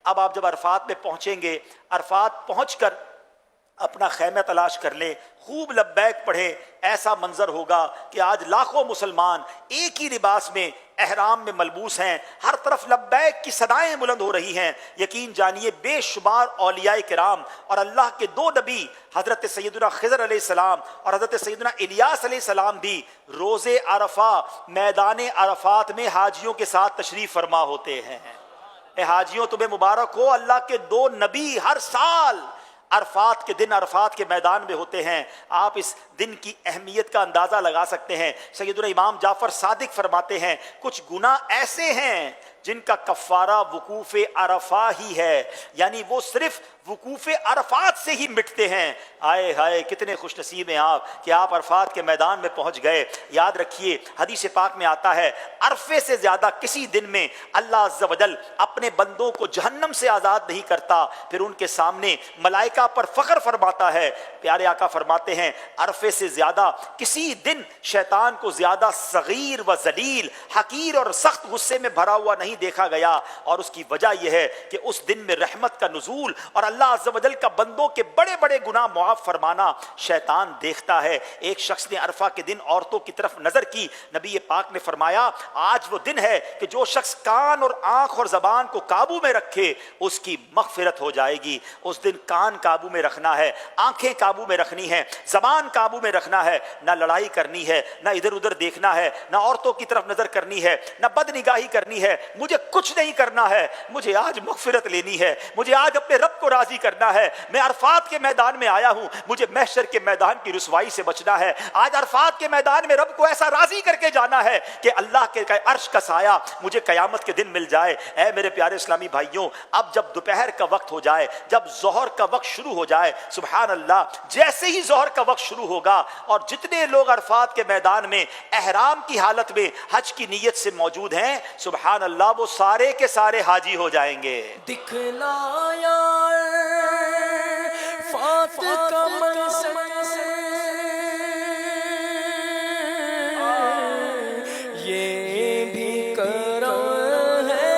اب آپ جب عرفات میں پہنچیں گے، عرفات پہنچ کر اپنا خیمہ تلاش کر لیں، خوب لبیک پڑھیں، ایسا منظر ہوگا کہ آج لاکھوں مسلمان ایک ہی لباس میں احرام میں ملبوس ہیں، ہر طرف لبیک کی صدائیں بلند ہو رہی ہیں۔ یقین جانیے بے شمار اولیاء کرام اور اللہ کے دو نبی حضرت سیدنا خضر علیہ السلام اور حضرت سیدنا الیاس علیہ السلام بھی روز عرفہ میدان عرفات میں حاجیوں کے ساتھ تشریف فرما ہوتے ہیں۔ اے حاجیوں تمہیں مبارک ہو، اللہ کے دو نبی ہر سال عرفات کے دن عرفات کے میدان میں ہوتے ہیں۔ آپ اس دن کی اہمیت کا اندازہ لگا سکتے ہیں۔ سیدنا امام جعفر صادق فرماتے ہیں کچھ گناہ ایسے ہیں جن کا کفارہ وقوف عرفہ ہی ہے، یعنی وہ صرف وقوف عرفات سے ہی مٹتے ہیں۔ آئے ہائے کتنے خوش نصیب ہیں آپ کہ آپ عرفات کے میدان میں پہنچ گئے۔ یاد رکھیے حدیث پاک میں آتا ہے عرفے سے زیادہ کسی دن میں اللہ عز و جل اپنے بندوں کو جہنم سے آزاد نہیں کرتا، پھر ان کے سامنے ملائکہ پر فخر فرماتا ہے۔ پیارے آقا فرماتے ہیں عرفے سے زیادہ کسی دن شیطان کو زیادہ صغیر و ذلیل، حقیر اور سخت غصے میں بھرا ہوا نہیں دیکھا گیا، اور اس کی وجہ یہ ہے کہ اس دن میں رحمت کا نزول اور اللہ عز و جل کا بندوں کے بڑے بڑے گناہ معاف فرمانا شیطان دیکھتا ہے۔ ایک شخص نے عرفہ کے دن عورتوں کی طرف نظر کی، نبی پاک نے فرمایا آج وہ دن ہے کہ جو شخص کان اور آنکھ اور زبان کو قابو میں رکھے اس کی مغفرت ہو جائے گی۔ اس دن کان قابو میں رکھنا ہے، آنکھیں قابو میں رکھنی ہے، زبان قابو میں رکھنا ہے، نہ لڑائی کرنی ہے، نہ ادھر ادھر دیکھنا ہے، نہ عورتوں کی طرف نظر کرنی ہے، نہ بد نگاہی کرنی ہے۔ مجھے کچھ نہیں کرنا ہے، مجھے آج مغفرت لینی ہے، مجھے آج اپنے رب کو راضی کرنا ہے۔ میں عرفات کے میدان میں آیا ہوں، مجھے محشر کے میدان کی رسوائی سے بچنا ہے۔ آج عرفات کے میدان میں رب کو ایسا راضی کر کے جانا ہے کہ اللہ کے عرش کا سایہ مجھے قیامت کے دن مل جائے۔ اے میرے پیارے اسلامی بھائیوں، اب جب دوپہر کا وقت ہو جائے، جب ظہر کا وقت شروع ہو جائے، سبحان اللہ، جیسے ہی ظہر کا وقت شروع ہوگا اور جتنے لوگ عرفات کے میدان میں احرام کی حالت میں حج کی نیت سے موجود ہیں، سبحان اللہ، وہ سارے کے سارے حاجی ہو جائیں گے۔ دکھلایا فات کا منظر، یہ بھی کرم ہے،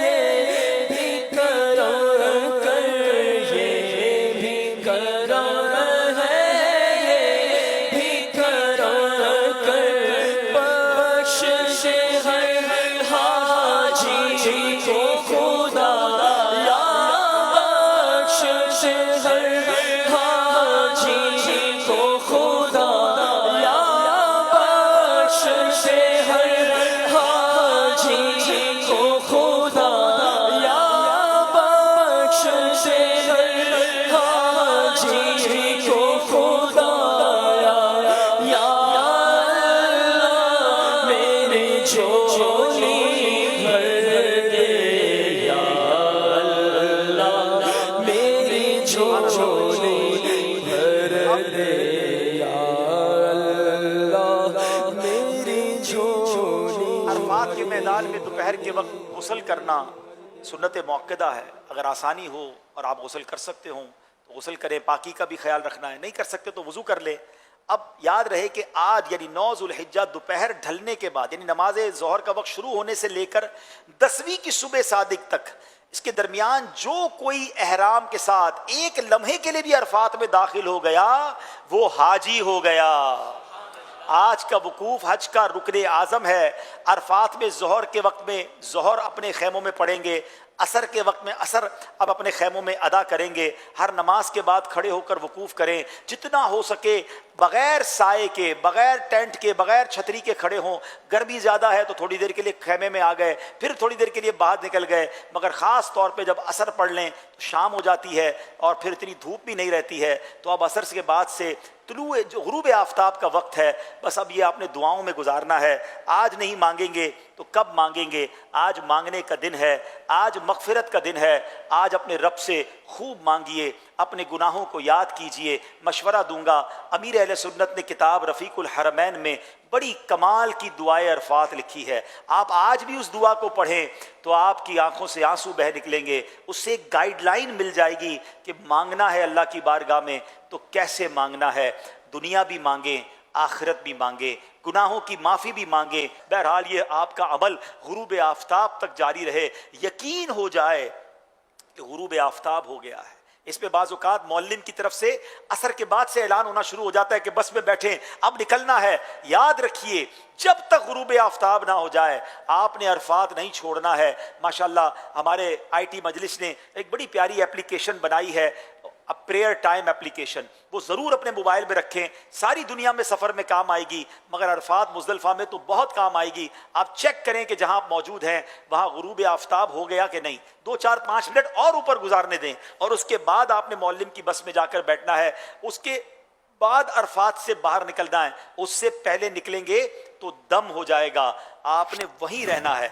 یہ بھی کرم کر، یہ بھی کرم ہے، یہ بھی کرم کر، بخش ہر حاجی کو خدا، یا بخش ہر حاجی کو خدا، یا بخش ہر حاجی کو خدا، یا بخش ہر حاجی کو خدا، یا اللہ میری جھولی بھر دے، یا اللہ میری جھولی بھر دے، یا اللہ میری جھولی۔ عرفات کے میدان میں دوپہر کے وقت غسل کرنا سنت موقدہ ہے۔ اگر آسانی ہو اور آپ غسل کر سکتے ہوں تو غسل کریں، پاکی کا بھی خیال رکھنا ہے، نہیں کر سکتے تو وضو کر لیں۔ اب یاد رہے کہ آج یعنی 9 ذوالحجہ دوپہر ڈھلنے کے بعد، یعنی نماز ظہر کا وقت شروع ہونے سے لے کر 10ویں کی صبح صادق تک، اس کے درمیان جو کوئی احرام کے ساتھ ایک لمحے کے لیے بھی عرفات میں داخل ہو گیا وہ حاجی ہو گیا۔ آج کا وقوف حج کا رکن اعظم ہے۔ عرفات میں ظہر کے وقت میں ظہر اپنے خیموں میں پڑھیں گے، عصر کے وقت میں عصر اب اپنے خیموں میں ادا کریں گے۔ ہر نماز کے بعد کھڑے ہو کر وقوف کریں، جتنا ہو سکے بغیر سائے کے، بغیر ٹینٹ کے، بغیر چھتری کے کھڑے ہوں۔ گرمی زیادہ ہے تو تھوڑی دیر کے لیے خیمے میں آ گئے، پھر تھوڑی دیر کے لیے باہر نکل گئے، مگر خاص طور پہ جب عصر پڑھ لیں تو شام ہو جاتی ہے اور پھر اتنی دھوپ بھی نہیں رہتی ہے، تو اب عصر کے بعد سے طلوع جو غروب آفتاب کا وقت ہے، بس اب یہ آپ نے دعاؤں میں گزارنا ہے۔ آج نہیں مانگیں گے تو کب مانگیں گے؟ آج مانگنے کا دن ہے، آج مغفرت کا دن ہے۔ آج اپنے رب سے خوب مانگیے، اپنے گناہوں کو یاد کیجئے۔ مشورہ دوں گا، امیر اہل سنت نے کتاب رفیق الحرمین میں بڑی کمال کی دعائے عرفات لکھی ہے۔ آپ آج بھی اس دعا کو پڑھیں تو آپ کی آنکھوں سے آنسو بہہ نکلیں گے۔ اس سے ایک گائیڈ لائن مل جائے گی کہ مانگنا ہے اللہ کی بارگاہ میں تو کیسے مانگنا ہے۔ دنیا بھی مانگیں، آخرت بھی مانگے، گناہوں کی معافی بھی مانگے۔ بہرحال یہ آپ کا عمل غروب آفتاب تک جاری رہے۔ یقین ہو جائے کہ غروب آفتاب ہو گیا ہے۔ اس پہ بعض اوقات معلم کی طرف سے عصر کے بعد سے اعلان ہونا شروع ہو جاتا ہے کہ بس میں بیٹھیں، اب نکلنا ہے۔ یاد رکھیے جب تک غروب آفتاب نہ ہو جائے آپ نے عرفات نہیں چھوڑنا ہے۔ ماشاءاللہ ہمارے آئی ٹی مجلس نے ایک بڑی پیاری اپلیکیشن بنائی ہے، پریئر ٹائم اپلیکیشن، وہ ضرور اپنے موبائل میں رکھیں، ساری دنیا میں سفر میں کام آئے گی مگر عرفات مزدلفہ میں تو بہت کام آئے گی۔ آپ چیک کریں کہ جہاں آپ موجود ہیں وہاں غروب آفتاب ہو گیا کہ نہیں، 2-4-5 منٹ اور اوپر گزارنے دیں، اور اس کے بعد آپ نے معلم کی بس میں جا کر بیٹھنا ہے۔ اس کے بعد عرفات سے باہر نکلنا ہے، اس سے پہلے نکلیں گے تو دم ہو جائے گا، آپ نے وہیں رہنا ہے۔